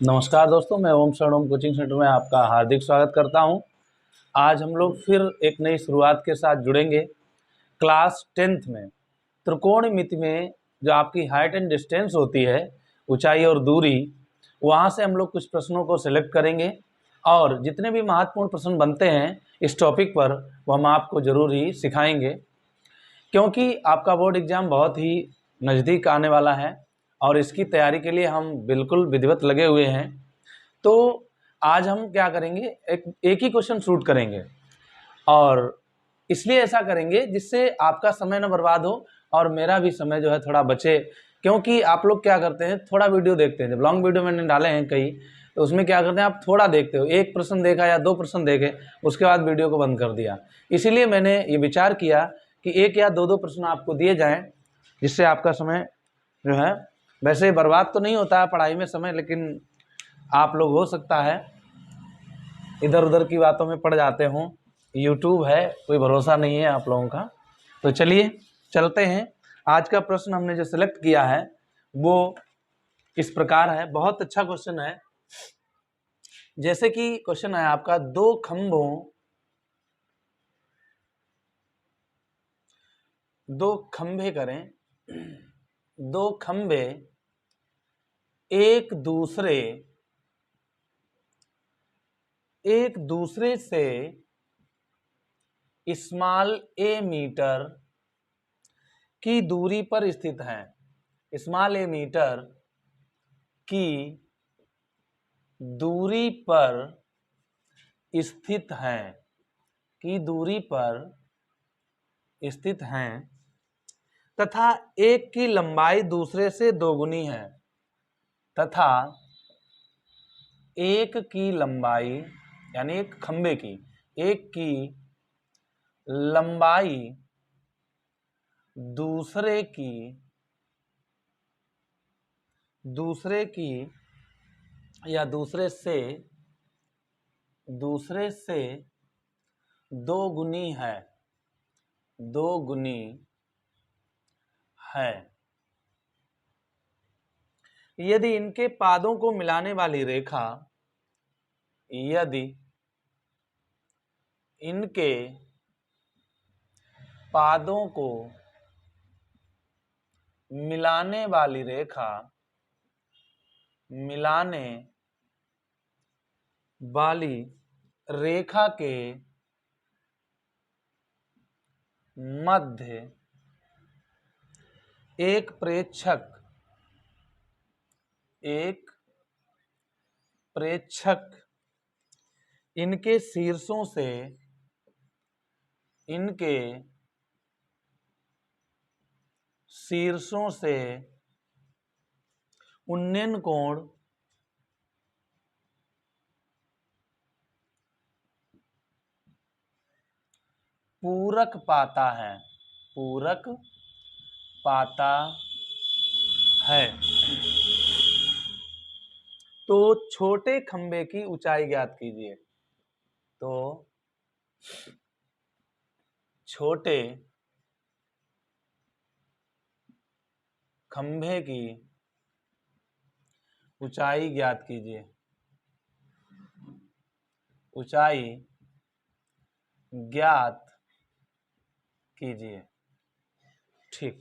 नमस्कार दोस्तों, मैं ओम शरण ओम कोचिंग सेंटर में आपका हार्दिक स्वागत करता हूं। आज हम लोग फिर एक नई शुरुआत के साथ जुड़ेंगे। क्लास 10th में त्रिकोणमिति में जो आपकी हाइट एंड डिस्टेंस होती है, ऊंचाई और दूरी, वहां से हम लोग कुछ प्रश्नों को सिलेक्ट करेंगे और जितने भी महत्वपूर्ण प्रश्न बनते हैं इस टॉपिक पर वो हम आपको ज़रूर ही सिखाएंगे, क्योंकि आपका बोर्ड एग्ज़ाम बहुत ही नज़दीक आने वाला है और इसकी तैयारी के लिए हम बिल्कुल विधिवत लगे हुए हैं। तो आज हम क्या करेंगे, एक ही क्वेश्चन शूट करेंगे और इसलिए ऐसा करेंगे जिससे आपका समय न बर्बाद हो और मेरा भी समय जो है थोड़ा बचे। क्योंकि आप लोग क्या करते हैं, थोड़ा वीडियो देखते हैं। जब लॉन्ग वीडियो मैंने डाले हैं कई, तो उसमें क्या करते हैं, आप थोड़ा देखते हो, एक प्रश्न देखा या दो प्रश्न देखे, उसके बाद वीडियो को बंद कर दिया। इसीलिए मैंने ये विचार किया कि एक या दो प्रश्न आपको दिए जाएं, जिससे आपका समय जो है, वैसे बर्बाद तो नहीं होता है पढ़ाई में समय, लेकिन आप लोग हो सकता है इधर उधर की बातों में पड़ जाते हों। यूट्यूब है, कोई भरोसा नहीं है आप लोगों का। तो चलिए चलते हैं। आज का प्रश्न हमने जो सिलेक्ट किया है वो इस प्रकार है, बहुत अच्छा क्वेश्चन है। जैसे कि क्वेश्चन है आपका, दो खंभे करें, दो खंभे एक दूसरे से स्मॉल ए मीटर की दूरी पर स्थित हैं। स्मॉल ए मीटर की दूरी पर स्थित हैं, की दूरी पर स्थित हैं तथा एक की लंबाई दूसरे से दोगुनी है, तथा एक की लंबाई, यानी एक खंभे की, एक की लंबाई दूसरे की या दूसरे से दो गुनी है, यदि इनके पादों को मिलाने वाली रेखा, यदि इनके पादों को मिलाने वाली रेखा के मध्य एक प्रेक्षक इनके शीर्षों से उन्नयन कोण पूरक पाता है। तो छोटे खंभे की ऊंचाई ज्ञात कीजिए। तो छोटे खंभे की ऊंचाई ज्ञात कीजिए। ऊंचाई ज्ञात कीजिए। ठीक,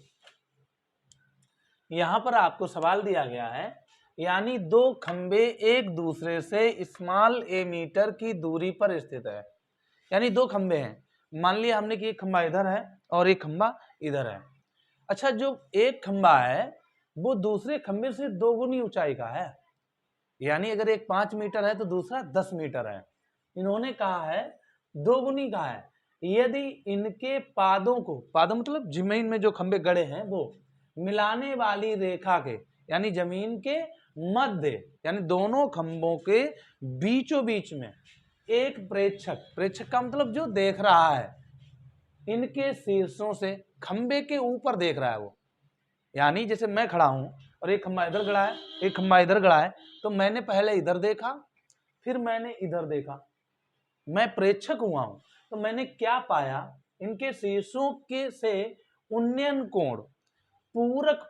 यहां पर आपको सवाल दिया गया है, यानी दो खंभे एक दूसरे से स्मॉल ए मीटर की दूरी पर स्थित है। यानी दो खंभे हैं, मान लिया हमने कि एक खंभा इधर है और एक खंभा इधर है। अच्छा, जो एक खंभा है वो दूसरे खंभे से दोगुनी ऊंचाई का है, यानी अगर एक 5 मीटर है तो दूसरा 10 मीटर है। इन्होंने कहा है दोगुनी का है। यदि इनके पादों को, पादों मतलब जमीन में जो खंभे गड़े हैं वो, मिलाने वाली रेखा के, यानी जमीन के मध्य, यानी दोनों खंभों के बीचों बीच में एक प्रेक्षक का मतलब जो देख रहा है, इनके शीर्षों से, खंभे के ऊपर देख रहा है वो। यानी जैसे मैं खड़ा हूं और एक खंभा इधर गड़ा है, एक खंभा इधर गड़ा है, तो मैंने पहले इधर देखा, फिर मैंने इधर देखा, मैं प्रेक्षक हुआ हूं। तो मैंने क्या पाया, इनके शीर्षों के से उन्नयन कोण पूरक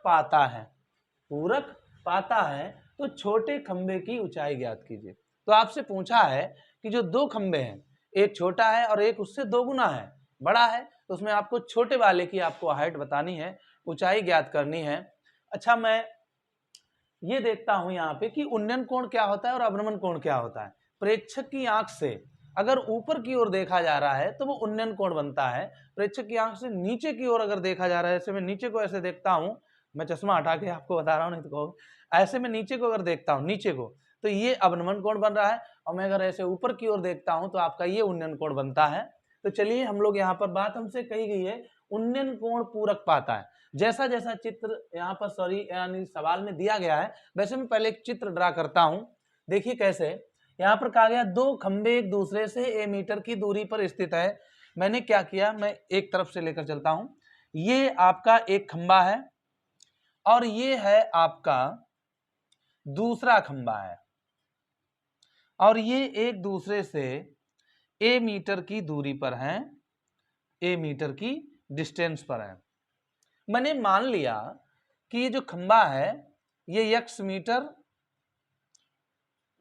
पाता है तो छोटे खंबे की ऊंचाई ज्ञात कीजिए। तो आपसे पूछा है कि जो दो खंबे हैं, एक छोटा है और एक उससे दो गुना है, बड़ा है, तो उसमें आपको छोटे वाले की आपको हाइट बतानी है, ऊंचाई ज्ञात करनी है। अच्छा, मैं ये देखता हूं यहाँ पे कि उन्नयन कोण क्या होता है और अवनमन कोण क्या होता है। प्रेक्षक की आंख से अगर ऊपर की ओर देखा जा रहा है तो वो उन्नयन कोण बनता है। प्रेक्षक की आंख से नीचे की ओर अगर देखा जा रहा है, ऐसे मैं नीचे को ऐसे देखता हूं, मैं चश्मा हटा के आपको बता रहा हूं, नहीं तो कहो, ऐसे मैं नीचे को अगर देखता हूं, नीचे को, तो ये अवनमन कोण बन रहा है। और मैं अगर ऐसे ऊपर की ओर देखता हूं तो आपका ये उन्नयन कोण बनता है। तो चलिए, हम लोग यहाँ पर बात हमसे कही गई है उन्नयन कोण पूरक पाता है। जैसा जैसा चित्र यहाँ पर सॉरी यानी सवाल में दिया गया है, वैसे मैं पहले एक चित्र ड्रा करता हूं। देखिए कैसे, यहाँ पर कहा गया दो खंबे एक दूसरे से ए मीटर की दूरी पर स्थित है। मैंने क्या किया, मैं एक तरफ से लेकर चलता हूं। ये आपका एक खंबा है और ये है आपका दूसरा खंबा है, और ये एक दूसरे से ए मीटर की दूरी पर है, ए मीटर की डिस्टेंस पर है। मैंने मान लिया कि ये जो खंबा है ये x मीटर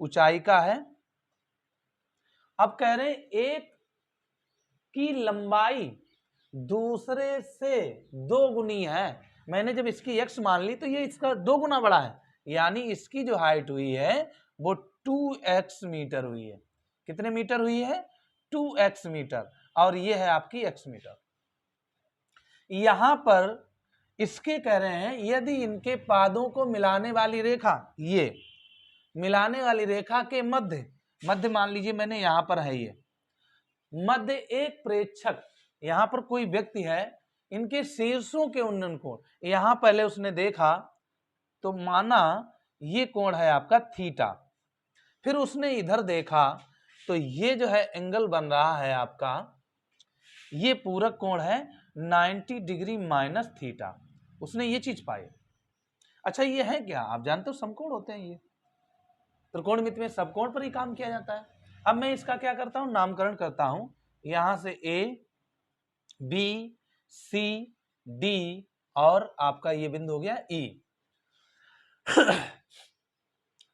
ऊंचाई का है। अब कह रहे हैं एक की लंबाई दूसरे से दो गुनी है। मैंने जब इसकी x मान ली तो ये इसका दो गुना बड़ा है, यानी इसकी जो हाइट हुई है वो 2x मीटर हुई है। कितने मीटर हुई है? 2x metre. और ये है आपकी x मीटर। यहां पर इसके कह रहे हैं यदि इनके पादों को मिलाने वाली रेखा, ये मिलाने वाली रेखा के मध्य, मध्य मान लीजिए मैंने यहां पर है, ये मध्य एक प्रेक्षक, यहां पर कोई व्यक्ति है, इनके शीर्षों के उन्नयन कोण, यहां पहले उसने देखा तो माना ये कोण है आपका थीटा, फिर उसने इधर देखा तो ये जो है एंगल बन रहा है आपका, ये पूरक कोण है 90 डिग्री माइनस थीटा। उसने ये चीज पाई। अच्छा, ये है क्या? आप जानते हो समकोण होते हैं ये, त्रिकोणमिति में सबकोण पर ही काम किया जाता है। अब मैं इसका क्या करता हूं, नामकरण करता हूं। यहां से ए बी सी डी और आपका ये बिंदु हो गया ई।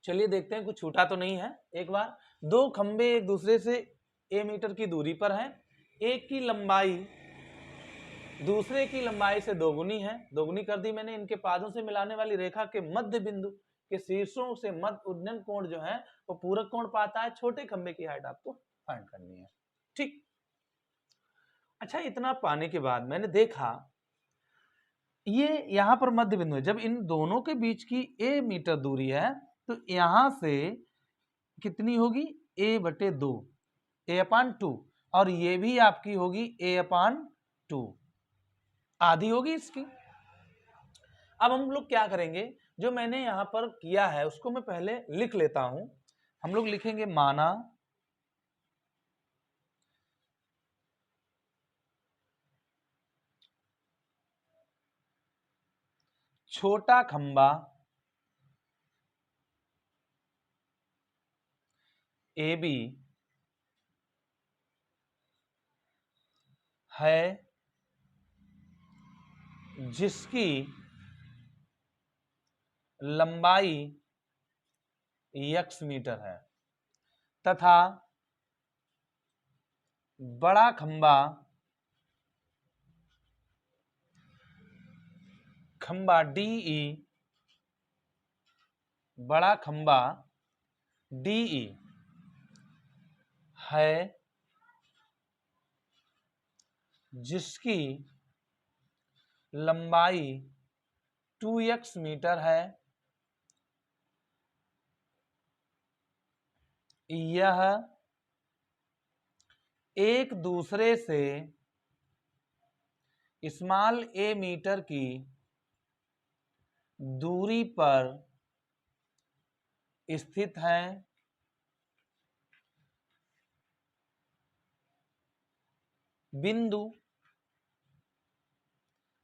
चलिए देखते हैं कुछ छूटा तो नहीं है। एक बार, दो खंबे एक दूसरे से ए मीटर की दूरी पर हैं। एक की लंबाई दूसरे की लंबाई से दोगुनी है, दोगुनी कर दी मैंने। इनके पादों से मिलाने वाली रेखा के मध्य बिंदु के शीर्षों से मध्य उन्नयन कोण जो है वो पूरक कोण पाता है। छोटे खंबे की हाइट आपको फाइंड करनी है, ठीक। अच्छा, इतना पाने के बाद मैंने देखा ये यहां पर मध्य बिंदु है। जब इन दोनों के बीच की ए मीटर दूरी है तो यहां से कितनी होगी? ए बटे दो, ए अपान टू, और ये भी आपकी होगी ए अपान टू, आधी होगी इसकी। अब हम लोग क्या करेंगे, जो मैंने यहां पर किया है उसको मैं पहले लिख लेता हूं। हम लोग लिखेंगे माना छोटा खंबा ए बी है जिसकी लंबाई x मीटर है, तथा बड़ा खंबा DE, बड़ा खंबा DE है जिसकी लंबाई 2x मीटर है। यह एक दूसरे से स्मॉल ए मीटर की दूरी पर स्थित है। बिंदु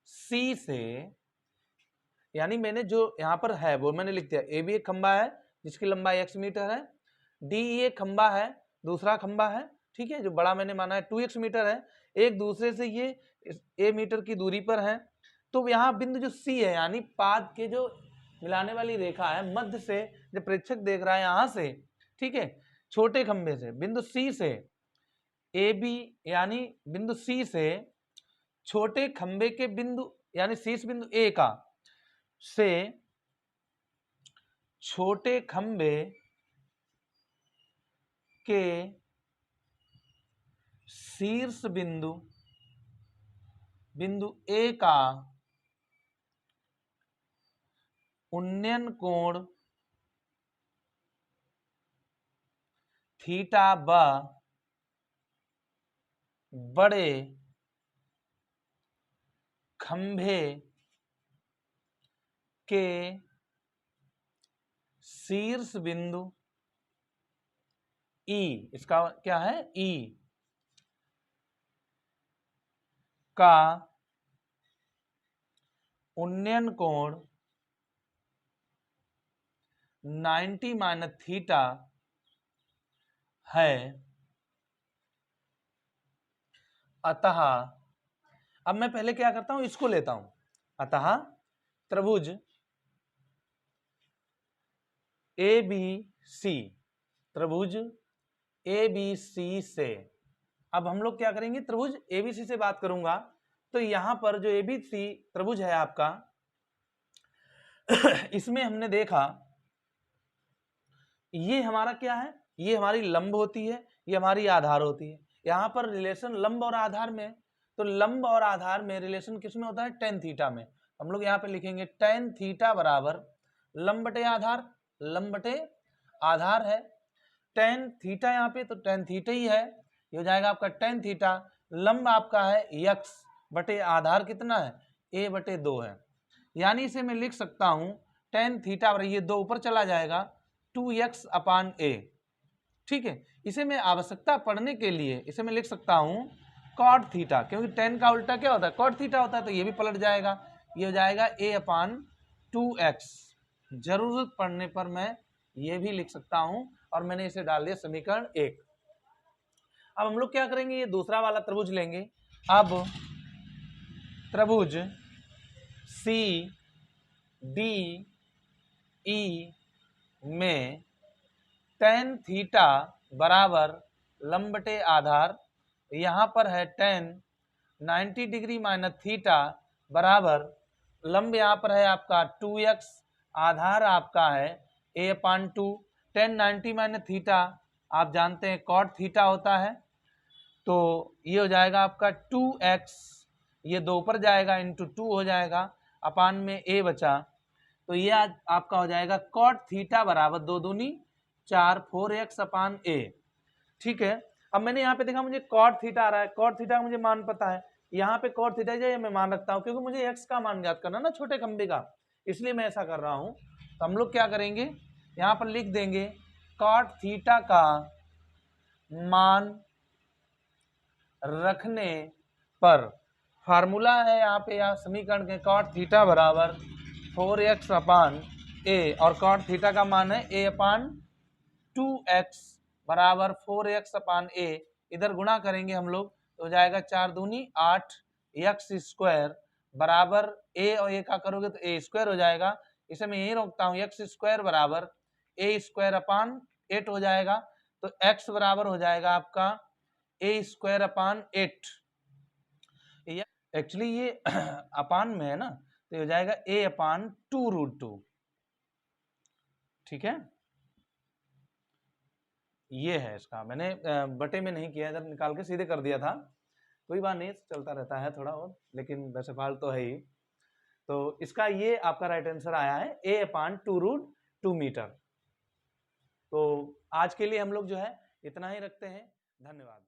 C से, यानी मैंने जो यहां पर है वो मैंने लिख दिया। ए भी एक खंबा है जिसकी लंबाई x मीटर है, डी एक खंबा है, दूसरा खंबा है, ठीक है, जो बड़ा मैंने माना है 2x मीटर है, एक दूसरे से ये ए मीटर की दूरी पर है। तो यहाँ बिंदु जो C है, यानी पाद के जो मिलाने वाली रेखा है, मध्य से जब प्रेक्षक देख रहा है यहां से, ठीक है, छोटे खंभे से बिंदु सी से ए बी, यानी बिंदु सी से छोटे खंभे के बिंदु यानी शीर्ष बिंदु ए का से छोटे खंभे के शीर्ष बिंदु ए का उन्नयन कोण थीटा ब बड़े खंभे के शीर्ष बिंदु ई, इसका क्या है, ई का उन्नयन कोण 90 माइनस थीटा है। अतः अब मैं पहले क्या करता हूं, इसको लेता हूं। अतः त्रिभुज ए बी सी, त्रिभुज ए बी सी से, अब हम लोग क्या करेंगे, त्रिभुज एबीसी से बात करूंगा तो यहां पर जो एबीसी त्रिभुज है आपका इसमें हमने देखा ये हमारा क्या है, ये हमारी लंब होती है, ये हमारी आधार होती है। यहां पर रिलेशन लंब और आधार में, तो लंब और आधार में रिलेशन किस में होता है, टेन थीटा में। हम लोग यहाँ पे लिखेंगे टेन थीटा बराबर लंब बटे आधार, लंब बटे आधार है टेन थीटा, यहाँ पे तो टेन थीटा ही है, ये हो जाएगा आपका टेन थीटा। लंब आपका है यक्स बटे आधार कितना है, ए बटे 2 है, यानी इसे मैं लिख सकता हूं टेन थीटा बराबर, ये 2 ऊपर चला जाएगा 2x अपान ए, ठीक है। इसे मैं आवश्यकता पढ़ने के लिए इसे मैं लिख सकता हूं कॉट थीटा, क्योंकि टेन का उल्टा क्या होता है, कॉट थीटा होता है, तो ये भी पलट जाएगा, ये हो जाएगा ए अपान 2x। जरूरत पड़ने पर मैं ये भी लिख सकता हूं, और मैंने इसे डाल दिया समीकरण 1। अब हम लोग क्या करेंगे, ये दूसरा वाला त्रिभुज लेंगे। अब त्रिभुज सी डी ई में टेन थीटा बराबर लंब बटे आधार, यहाँ पर है टेन 90 डिग्री माइनस थीटा बराबर लंब यहाँ पर है आपका 2x, आधार आपका है a upon 2, ten 90 minus theta आप जानते हैं कॉट थीटा होता है, तो ये हो जाएगा आपका 2x, ये 2 ऊपर जाएगा इंटू 2 हो जाएगा, अपान में a बचा, तो ये आपका हो जाएगा कॉट थीटा बराबर 2 दूनी 4 4x अपान a, ठीक है। अब मैंने यहाँ पे देखा मुझे कॉट थीटा आ रहा है, कॉट थीटा का मुझे मान पता है, यहाँ पे कॉट थीटा जो मैं मान रखता हूँ, क्योंकि मुझे x का मान ज्ञात करना ना छोटे खंबे का, इसलिए मैं ऐसा कर रहा हूँ। तो हम लोग क्या करेंगे, यहाँ पर लिख देंगे कॉट थीटा का मान रखने पर, फार्मूला है यहाँ पे, यहाँ समीकरण के कॉट थीटा बराबर 4x अपान a, और कॉट थीटा का मान है a अपान 2x बराबर 4x अपान a, इधर गुणा करेंगे हम लोग तो हो जाएगा 4 दूनी 8 x स्क्वायर बराबर a और a का करोगे तो a स्क्वायर हो जाएगा, इसे मैं यही रोकता हूँ, x स्क्वायर बराबर a स्क्वायर अपान 8 हो जाएगा, तो x बराबर हो जाएगा आपका a स्क्वायर अपान 8, एक्चुअली ये अपान में है ना, तो हो जाएगा a अपान 2√2, ठीक है। ये है इसका, मैंने बटे में नहीं किया, इधर निकाल के सीधे कर दिया था, कोई बात नहीं, चलता रहता है थोड़ा और, लेकिन वैसे फाल्ट तो है ही। तो इसका ये आपका राइट आंसर आया है a अपान 2√2 मीटर। तो आज के लिए हम लोग जो है इतना ही रखते हैं, धन्यवाद।